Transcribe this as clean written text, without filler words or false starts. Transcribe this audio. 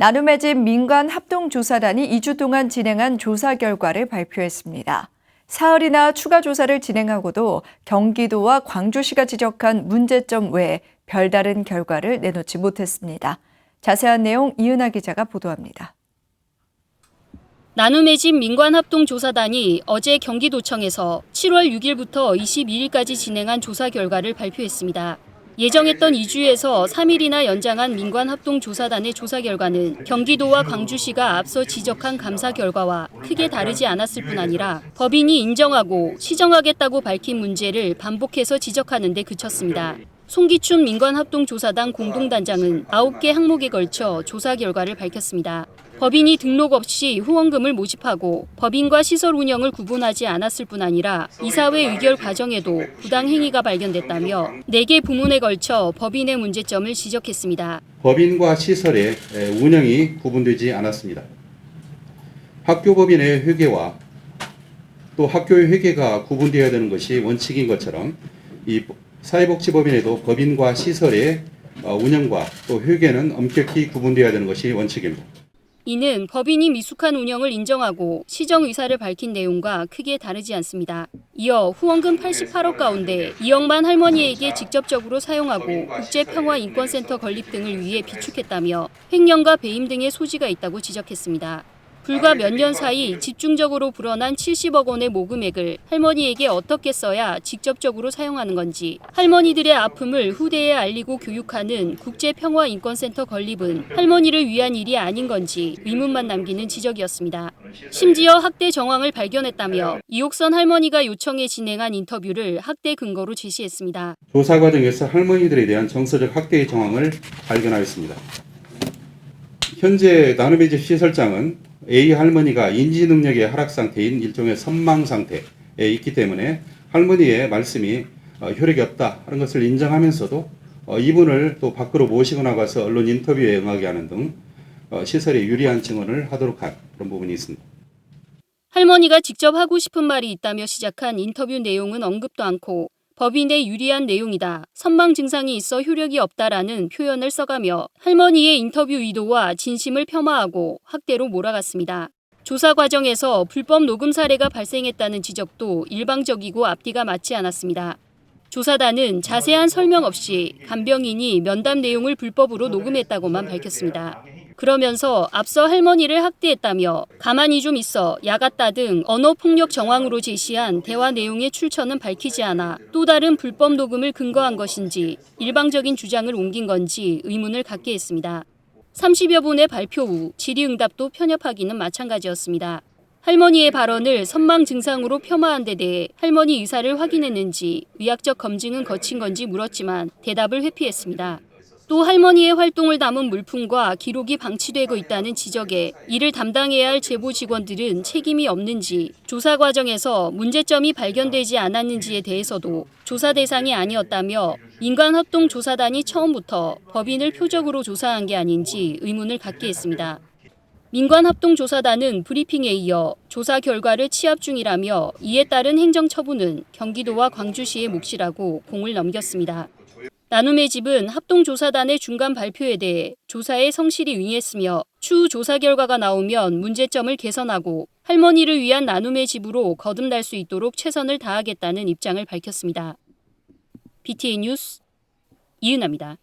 나눔의 집 민간합동조사단이 2주 동안 진행한 조사 결과를 발표했습니다. 사흘이나 추가 조사를 진행하고도 경기도와 광주시가 지적한 문제점 외에 별다른 결과를 내놓지 못했습니다. 자세한 내용 이은하 기자가 보도합니다. 나눔의 집 민간합동조사단이 어제 경기도청에서 7월 6일부터 22일까지 진행한 조사 결과를 발표했습니다. 예정했던 2주에서 3일이나 연장한 민간합동조사단의 조사 결과는 경기도와 광주시가 앞서 지적한 감사 결과와 크게 다르지 않았을 뿐 아니라 법인이 인정하고 시정하겠다고 밝힌 문제를 반복해서 지적하는 데 그쳤습니다. 송기춘 민간합동조사단 공동단장은 9개 항목에 걸쳐 조사 결과를 밝혔습니다. 법인이 등록 없이 후원금을 모집하고 법인과 시설 운영을 구분하지 않았을 뿐 아니라 이사회 의결 과정에도 부당 행위가 발견됐다며 4개 부문에 걸쳐 법인의 문제점을 지적했습니다. 법인과 시설의 운영이 구분되지 않았습니다. 학교법인의 회계와 또 학교의 회계가 구분되어야 되는 것이 원칙인 것처럼 이 사회복지법인에도 법인과 시설의 운영과 또 회계는 엄격히 구분되어야 되는 것이 원칙입니다. 이는 법인이 미숙한 운영을 인정하고 시정 의사를 밝힌 내용과 크게 다르지 않습니다. 이어 후원금 88억 가운데 2억만 할머니에게 직접적으로 사용하고 국제평화인권센터 건립 등을 위해 비축했다며 횡령과 배임 등의 소지가 있다고 지적했습니다. 불과 몇 년 사이 집중적으로 불어난 70억 원의 모금액을 할머니에게 어떻게 써야 직접적으로 사용하는 건지, 할머니들의 아픔을 후대에 알리고 교육하는 국제평화인권센터 건립은 할머니를 위한 일이 아닌 건지 의문만 남기는 지적이었습니다. 심지어 학대 정황을 발견했다며 이옥선 할머니가 요청해 진행한 인터뷰를 학대 근거로 제시했습니다. 조사 과정에서 할머니들에 대한 정서적 학대의 정황을 발견하였습니다. 현재 나눔의 집 시설장은 A 할머니가 인지 능력의 하락 상태인 일종의 선망 상태에 있기 때문에 할머니의 말씀이 효력이 없다 하는 것을 인정하면서도 이분을 또 밖으로 모시고 나가서 언론 인터뷰에 응하게 하는 등 시설에 유리한 증언을 하도록 한 그런 부분이 있습니다. 할머니가 직접 하고 싶은 말이 있다며 시작한 인터뷰 내용은 언급도 않고 법인에 유리한 내용이다, 선망 증상이 있어 효력이 없다라는 표현을 써가며 할머니의 인터뷰 의도와 진심을 폄하하고 학대로 몰아갔습니다. 조사 과정에서 불법 녹음 사례가 발생했다는 지적도 일방적이고 앞뒤가 맞지 않았습니다. 조사단은 자세한 설명 없이 간병인이 면담 내용을 불법으로 녹음했다고만 밝혔습니다. 그러면서 앞서 할머니를 학대했다며 가만히 좀 있어, 야갔다 등 언어폭력 정황으로 제시한 대화 내용의 출처는 밝히지 않아 또 다른 불법 녹음을 근거한 것인지 일방적인 주장을 옮긴 건지 의문을 갖게 했습니다. 30여 분의 발표 후 질의응답도 편협하기는 마찬가지였습니다. 할머니의 발언을 선망 증상으로 폄하한 데 대해 할머니 의사를 확인했는지 의학적 검증은 거친 건지 물었지만 대답을 회피했습니다. 또 할머니의 활동을 담은 물품과 기록이 방치되고 있다는 지적에 이를 담당해야 할 제보 직원들은 책임이 없는지, 조사 과정에서 문제점이 발견되지 않았는지에 대해서도 조사 대상이 아니었다며 민간합동조사단이 처음부터 법인을 표적으로 조사한 게 아닌지 의문을 갖게 했습니다. 민간합동조사단은 브리핑에 이어 조사 결과를 취합 중이라며 이에 따른 행정처분은 경기도와 광주시의 몫이라고 공을 넘겼습니다. 나눔의 집은 합동조사단의 중간 발표에 대해 조사에 성실히 응했으며 추후 조사 결과가 나오면 문제점을 개선하고 할머니를 위한 나눔의 집으로 거듭날 수 있도록 최선을 다하겠다는 입장을 밝혔습니다. BTN 뉴스 이은하입니다.